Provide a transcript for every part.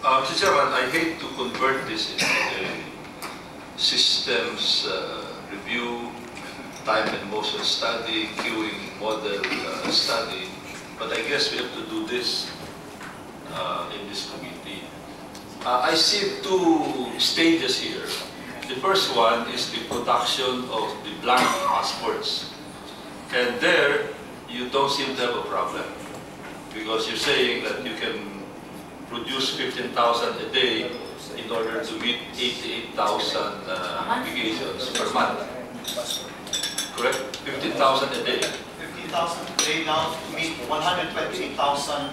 Mr. Chairman, I hate to convert this into a systems review, time and motion study, queuing model study, but I guess we have to do this in this committee. I see two stages here. The first one is the production of the blank passports. And there, you don't seem to have a problem, because you're saying that you can produce 15,000 a day in order to meet 88,000 applications per month. Correct? 15,000 a day. 15,000 a day now to meet 128,000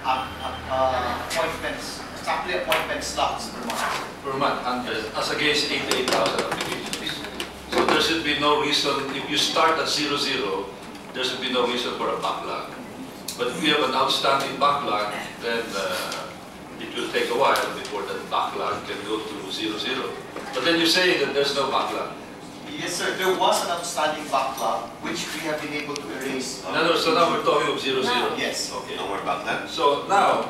appointments, exactly appointment slots per month. Per month, 100, as against 88,000 applications. So there should be no reason, if you start at 0, there should be no reason for a backlog. But if you have an outstanding backlog, then it will take a while before that backlog can go to 0. But then you say that there's no backlog. Yes, sir. There was an outstanding backlog which we have been able to erase. So now we're talking of 0. Yes. Okay. No more backlog. So now,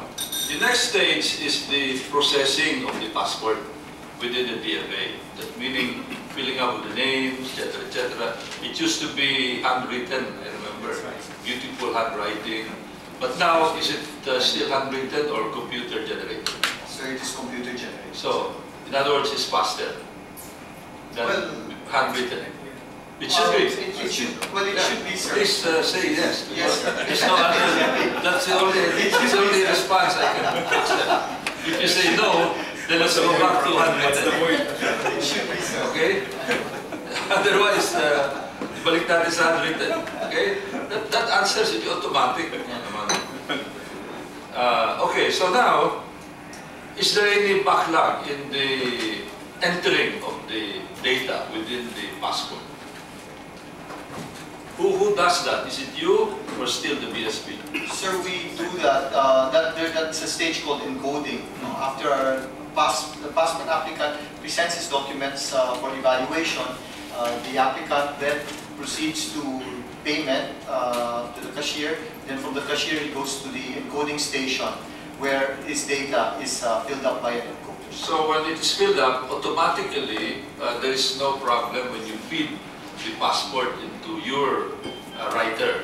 the next stage is the processing of the passport within the DFA. That meaning filling up with the names, etc., etc. It used to be handwritten, I remember, beautiful handwriting. But now, is it still handwritten or computer generated? So it is computer generated. So, in other words, it's faster than handwritten. It should be. It should be, sir. Please say yes. Yes, sir. There's no other, that's the only response I can accept. If you say no, then let's go back to handwritten. It should be, sir. Okay? Otherwise, balik natin sa handwritten. Okay? That answer should be automatic. Okay, so now, is there any backlog in the entering of the data within the passport? Who does that? Is it you or still the BSP? Sir, we do that. That's a stage called encoding. After the passport applicant presents his documents for evaluation, the applicant then proceeds to payment to the cashier. Then from the cashier, it goes to the encoding station where his data is filled up by an encoder. So when it is filled up, automatically there is no problem when you feed the passport into your writer.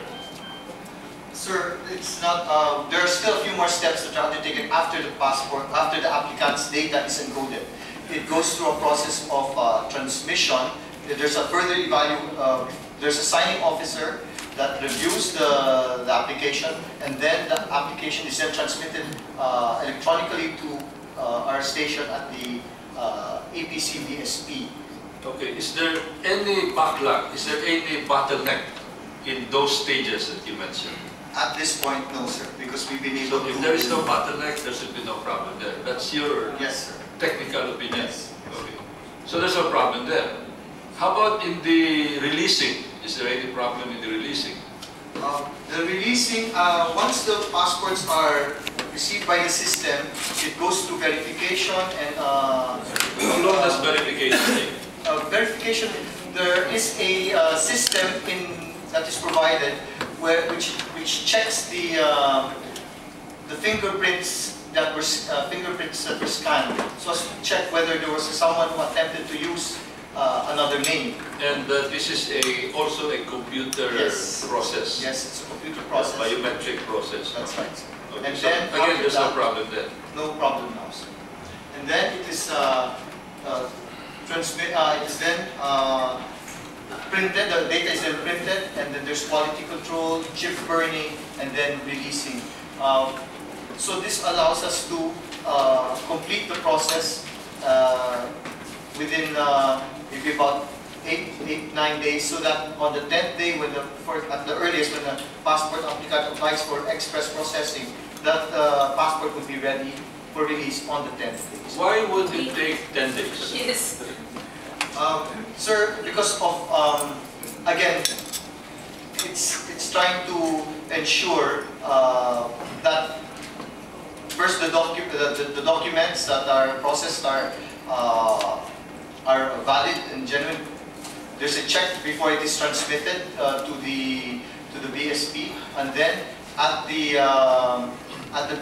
Sir, it's not. There are still a few more steps that are undertaken after the passport, after the applicant's data is encoded. It goes through a process of transmission. There's a further there's a signing officer that reviews the application, and then the application is then transmitted electronically to our station at the APC BSP. Okay, is there any backlog? Is there any bottleneck in those stages that you mentioned? At this point, no, sir, because we've been able So to... if there is no bottleneck, there should be no problem there. That's your Yes, sir. technical opinion? Yes. Okay. So there's no problem there. How about in the releasing? Is there any problem in the releasing? The releasing, once the passports are received by the system, it goes through verification and... How long does verification take? Verification, there is a system that is provided which checks the fingerprints that were scanned, so as to check whether there was someone who attempted to use another name. And this is also a computer process. Yes, it's a computer process. A biometric process. That's right, sir. Okay. And So then again, there's no problem there. No problem now, sir. And then it is printed, the data is then printed, and then there's quality control, chip burning, and then releasing. So this allows us to complete the process within maybe about 8-9 days, so that on the 10th day, at the earliest, when the passport applicant applies for express processing, that passport would be ready for release on the 10th day. Why would it take 10 days? Yes. Sir, because of, again, it's trying to ensure that first the documents that are processed are valid and genuine. There's a check before it is transmitted to the BSP, and then at the at the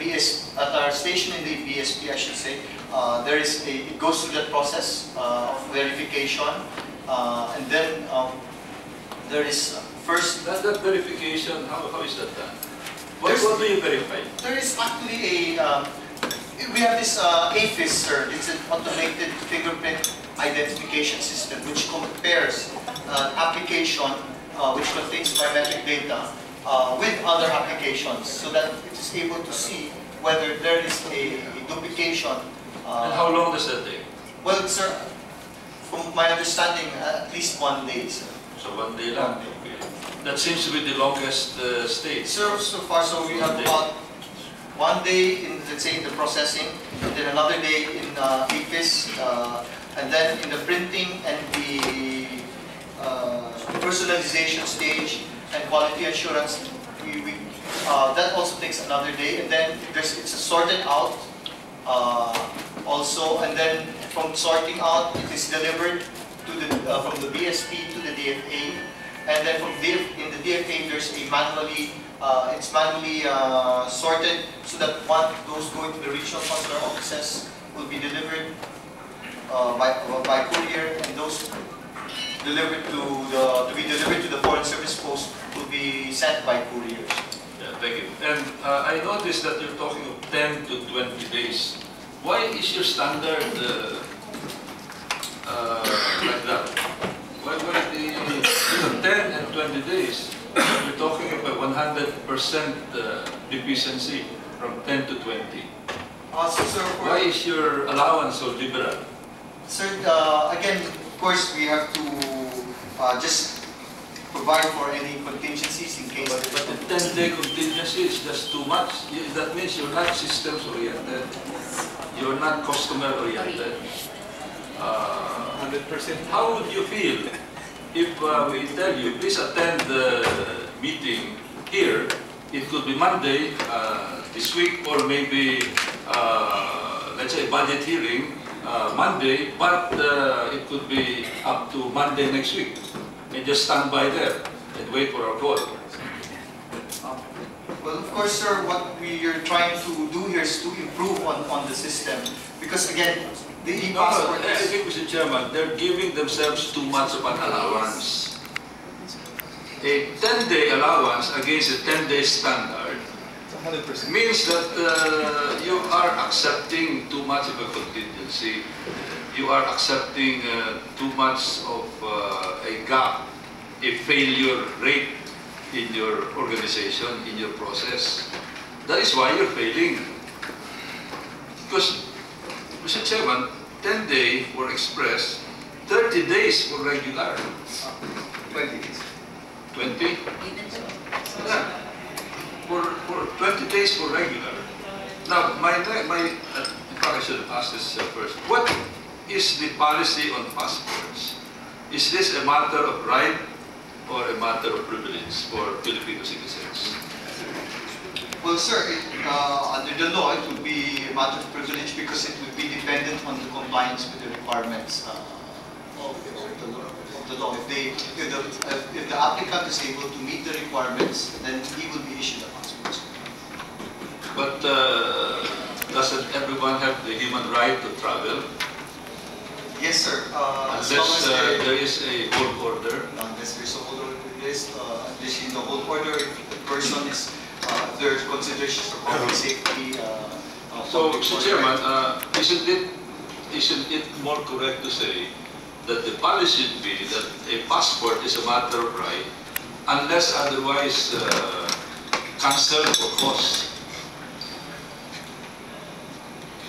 at our station in the BSP, I should say, it goes through that process of verification, and then there is first. That verification, how is that done? What do you verify? There is actually we have this AFIS, sir. It's an automated fingerprint identification system which compares application which contains biometric data with other applications, so that it is able to see whether there is a duplication. And how long does that take? Well, sir, from my understanding, at least 1 day, sir. So 1 day lang. Okay. That seems to be the longest stage. Sir, so far, so we have about 1 day in, let's say, in the processing, and then another day in AFIS, and then in the printing and the personalization stage and quality assurance, that also takes another day, and then it's sorted out also, and then from sorting out, it is delivered to the from the BSP to the DFA, and then from in the DFA there's a manually it's manually sorted, so that one those going to the regional consular offices will be delivered by courier, and those delivered to be delivered to the foreign service post will be sent by courier. Yeah, thank you. And I noticed that you're talking of 10 to 20 days. Why is your standard like that? Why the 10 and 20 days? You're talking about 100% deficiency from 10 to 20. So, sir, why is your allowance so liberal? Sir, again, of course, we have to just provide for any contingencies in case. But the 10-day contingency is just too much. That means you're not systems-oriented. You're not customer-oriented. 100%. How would you feel if we tell you, please attend the meeting here? It could be Monday this week, or maybe, let's say, budget hearing Monday, but it could be up to Monday next week. And just stand by there and wait for our call. Well, of course, sir, what we are trying to do here is to improve on the system. Because again, the e-passport I think, Mr. Chairman, they're giving themselves too much of an allowance. A 10-day allowance against a 10-day standard 100%. Means that you are accepting too much of a contingency. You are accepting too much of a gap, a failure rate in your organization, in your process. That is why you're failing. Because, Mr. Chairman, 10-day for express, 30 days for regular. 20 days. 20? Yeah. For 20 days for regular. Now, in fact, I should ask this first. What is the policy on passports? Is this a matter of right or a matter of privilege for Filipino citizens? Well, sir, under the law, it would be a matter of privilege because it would be dependent on the compliance with the requirements of the law. If the applicant is able to meet the requirements, then he will be issued a passport. But doesn't everyone have the human right to travel? Yes, sir. Unless there is a hold order. Unless there is a hold order, unless in the hold order, if the person is, there are considerations for public safety. So, Mr. Chairman, isn't it more correct to say that the policy should be that a passport is a matter of right, unless otherwise cancelled for cause?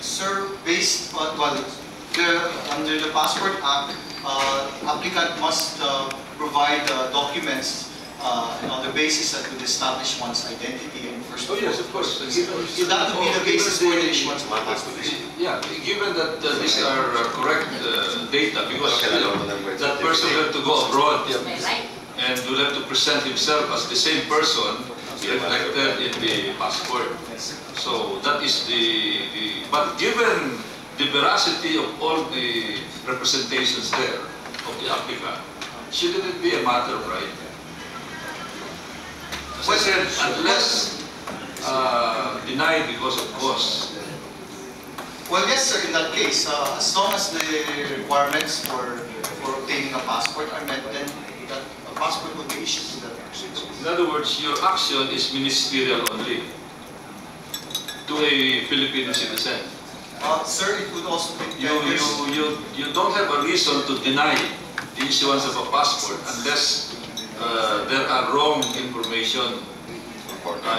Sir, based on, under the Passport Act, applicant must provide documents on the basis that would establish one's identity and first. Oh yes, of course. So that would be the basis for the issuance of a passport. Yeah, given that these are correct data, because that person will have to go abroad and will have to present himself as the same person reflected in the passport. So that is but given the veracity of all the representations there of the applicant, shouldn't it be a matter of right? As I said, denied because of cost. Well, yes, sir. In that case, as long as the requirements for obtaining a passport are met, then that a passport will be issued to that person. In other words, your action is ministerial only to a Filipino citizen. Sir, it would also be You don't have a reason to deny the issuance of a passport unless there are wrong information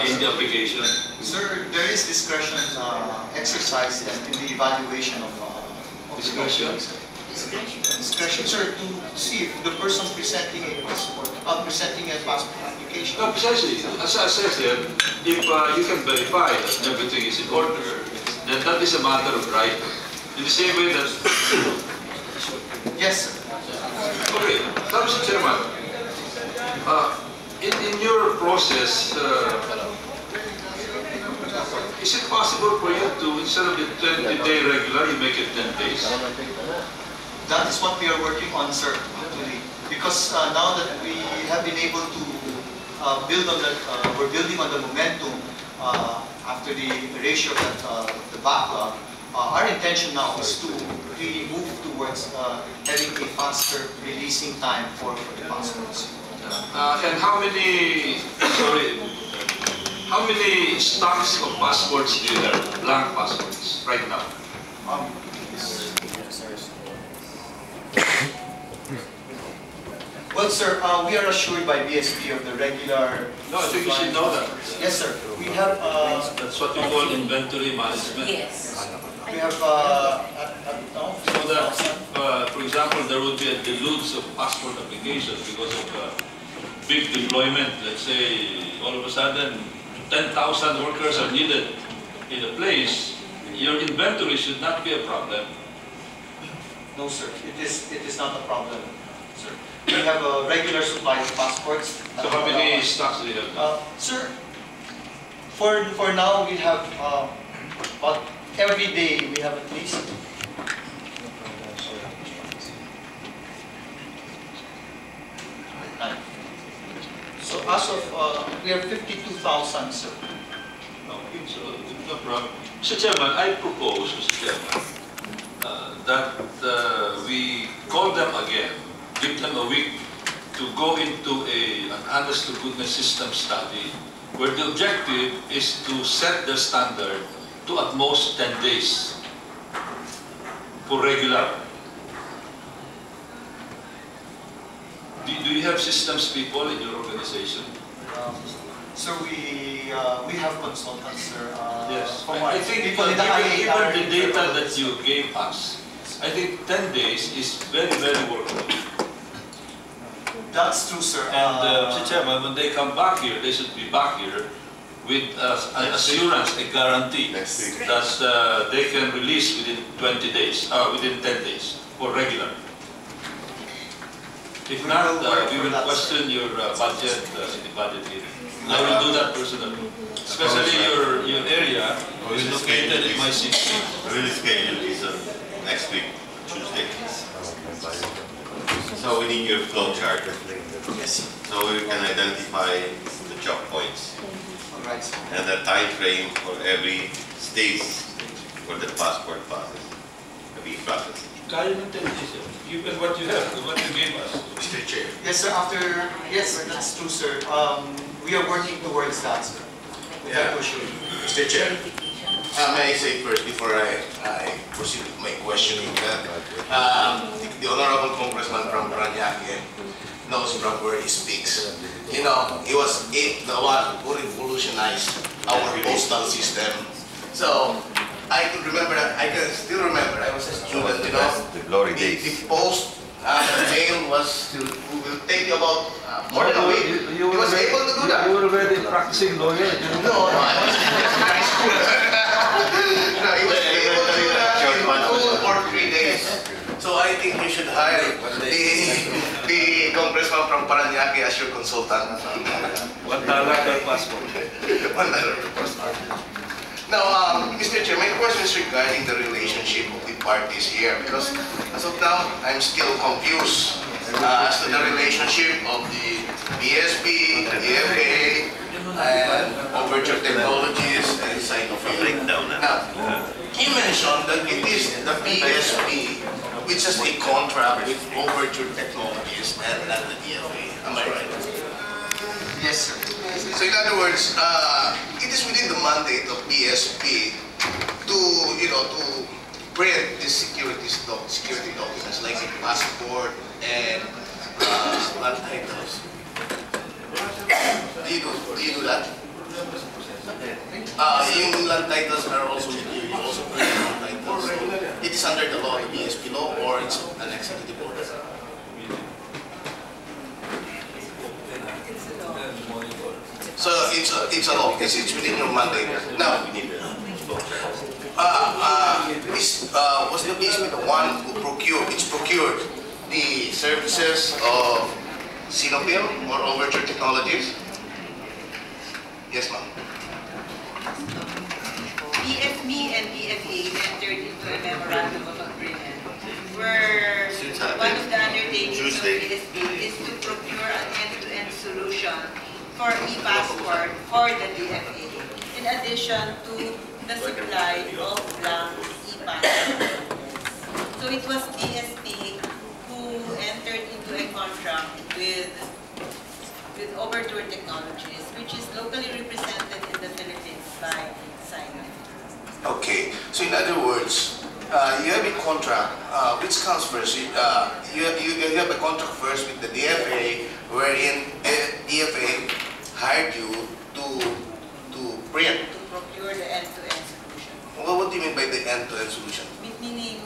in the application. Sir, there is discretion exercised in the evaluation of Discretion? Discretion, sir, to see if the person presenting a passport application. No, precisely. As I said, if you can verify that everything is in order, then that is a matter of right. In the same way that... Yes, sir. Okay, Mr. Chairman, in your process, is it possible for you to, instead of the 20-day regular, you make it 10 days? That is what we are working on, sir, actually. Because now that we have been able to build on that, we're building on the momentum after the erasure of the backlog. Our intention now is to really move towards having a faster releasing time for the passports. And how many stocks of passports do you have, blank passports, right now? Well, sir, we are assured by BSP of the regular... No, I think you should know that. Yes, sir. We have... That's what you call inventory management. Yes. We have... So that, for example, there would be a deluge of passport applications because of big deployment. Let's say, all of a sudden, 10,000 workers are needed in a place. Your inventory should not be a problem. No, sir. It is not a problem, sir. We have a regular supply of passports. So how many stocks do you have? Sir, for now we have about every day we have at least so as of we have 52,000, sir. Okay, so no problem. Mr. Chairman, I propose, Mr. Chairman, that we call them again, give them a week to go into an honest to goodness system study where the objective is to set the standard to at most 10 days for regular. Do you have systems people in your organization? So we have consultants, sir. Yes. From I think people in the given the data that you gave us, I think 10 days is very, very workable. That's true, sir. And Mr. Chairman, when they come back here, they should be back here with an assurance, a guarantee that they can release within 20 days, within 10 days for regular. If not, we will question your budget in the budget hearing. I will do that personally. Especially your area is located in my city. Release schedule is next week, Tuesday. So we need your flow chart. Yes, sir. So we can identify the choke points All right, sir. and the time frame for every stage for the passport process to be processed. Kaya ng 10 days, given what you have, what you gave us. Mr. Chair. Yes, sir. Yes, sir, that's true, sir. We are working towards that, sir. Yeah. Mr. Chair, may I say first before I proceed with my questioning that the Honorable Congressman from Paranaque knows from where he speaks. You know, he was the one who revolutionized our postal system. So I can still remember, I was a student, you know, the post, the mail will take you about more than a week. He was able to do that. You were already practicing lawyer. No, I was just in high school. No, he was able to do that in 2 or 3 days. So I think you should hire the congressman from Paranaque as your consultant. $1 per passport. $1 per passport. Now, Mr. Chair, my question is regarding the relationship of the parties here, because as of now, I'm still confused as to the relationship of the BSP, the FAA, and Overture Technologies and Sinopharm. Now, you mentioned that it is the PSP which has a contract with Overture Technologies and not the DFA. Am I right? Yes, sir. So in other words, it is within the mandate of PSP to, to print these security documents like a passport and land titles. Do you do that? Yung land titles are also with you. You also print land titles. So it is under the law, the PSP law, or it's an executive order. So it's a law. It's within your mandate. Now, was the PSP the one who procured the services of Sinopharm or Overture Technologies? Yes, ma'am. PFP and DFA entered into a memorandum of agreement where one of the undertakings of PSP is to procure an end-to-end solution for e-passport for the DFA, in addition to the supply of blank e-passport. So it was PSP who entered into a contract with Overture Technologies, which is locally represented in the Philippines by Sinopharm. Okay, so in other words, you have a contract, which comes first? You have a contract first with the DFA, wherein DFA hired you to print. To procure the end-to-end solution. Well, what do you mean by the end-to-end solution? Meaning,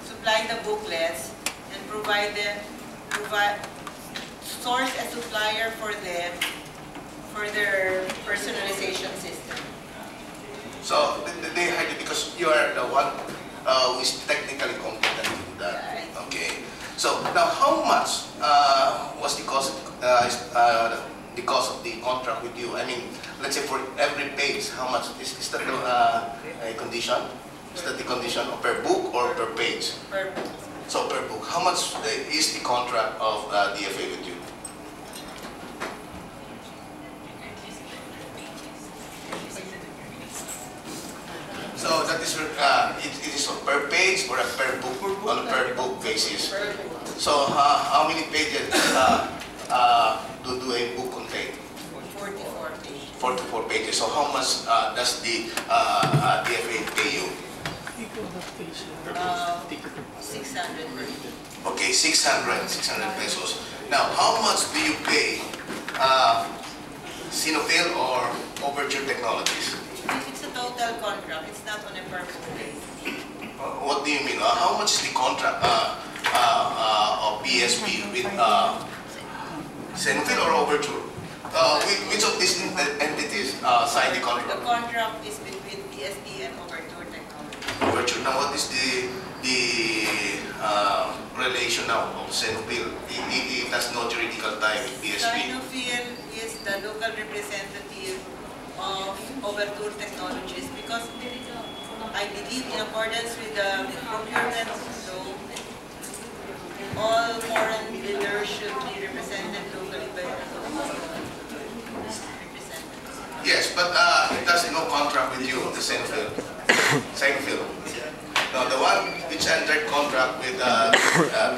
supply the booklets and source a supplier for them for their personalization system. So they hired you because you are the one who is technically competent to do that. Right. Okay. So now, how much was the cost of the contract with you? I mean, let's say for every page, how much is that a condition? Is that the condition per book or per page? Per book. So per book, how much is the contract of DFA with you? So that is it is per page or a per book on a per book basis. Per book. So how many pages do a book contain? 44 pages. 44 pages. So how much does the DFA pay you? 600 per book. Okay, 600 pesos. Now, how much do you pay Sinopharm or Overture Technologies? It's a total contract. It's not on a per book basis. What do you mean? How much is the contract of PSP with Sinopharm or Overture? Which of these entities signed the The contract? contract is between PSP and Overture Technology. Overture. Now, what is the relation now of Sinopharm? It has no juridical tie with PSP. Sinopharm is the local representative of Overture Technologies because I believe in accordance with the procurement law, all foreign bidders should be represented locally by a local representative. Yes, but it has no contract with you, the Sinopharm. Now, the one which entered contract with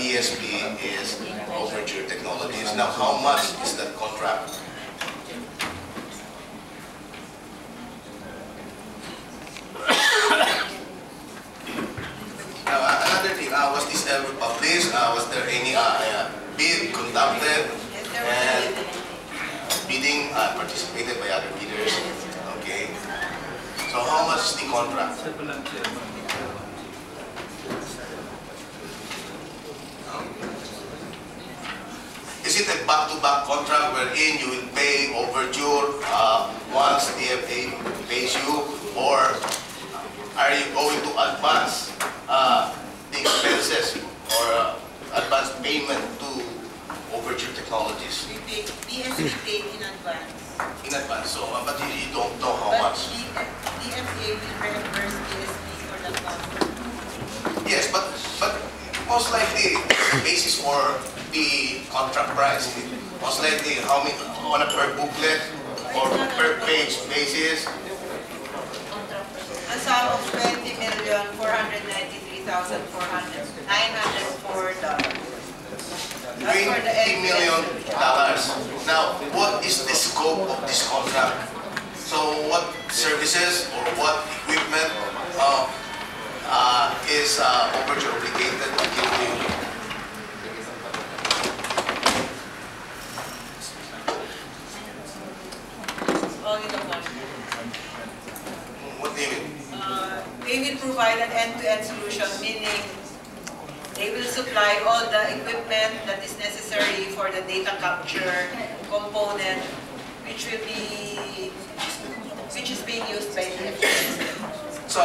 BSP is Overture Technologies. Now, how much is that contract? Another thing, was this ever published? Was there any bid conducted and bidding participated by other bidders? Okay. So how much is the contract? Is it a back-to-back contract wherein you will pay Overture once DFA pays you, or are you going to advance the expenses or advance payment to Overture Technologies? We pay, PSP paid in advance. In advance, so but you don't know how But much. DFA will reimburse PSP for the contract. Yes, but most likely the basis for the contract price, most likely how many on a per booklet or per page basis? A sum of $20,493,904. $20 million. Now, what is the scope of this contract? So, what services or what equipment is Overture obligated to give to you? Only the one. What do you mean? They will provide an end-to-end solution, meaning they will supply all the equipment that is necessary for the data capture component, which is being used by the FTS. So,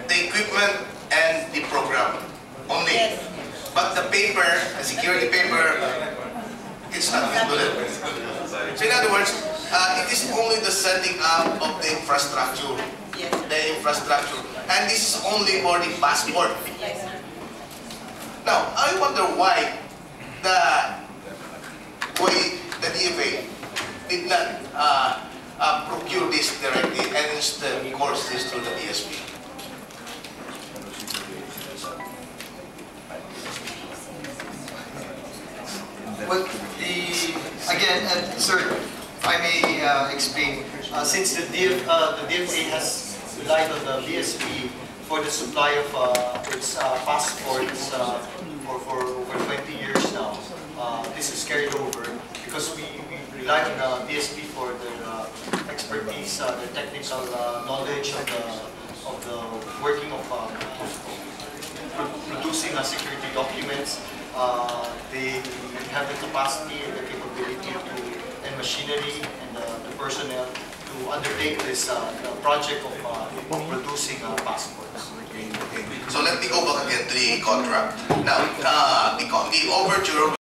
the equipment and the program only. Yes. But the paper, the security paper, it's not included. So in other words, it is only the setting up of the infrastructure. Yes. The infrastructure. And this is only for the passport. Yes. Now, I wonder why the DFA did not procure this directly and instead course this through the DSP. Well, again, sir, if I may explain, since the DFA has relied on the BSP for the supply of its passports for over 20 years now, this is carried over because we rely on the BSP for the expertise, the technical knowledge of the working of producing security documents. They have the capacity and the capability and machinery and the personnel to undertake this project of producing passports. Okay. So let me go back again to the contract. Now, the overture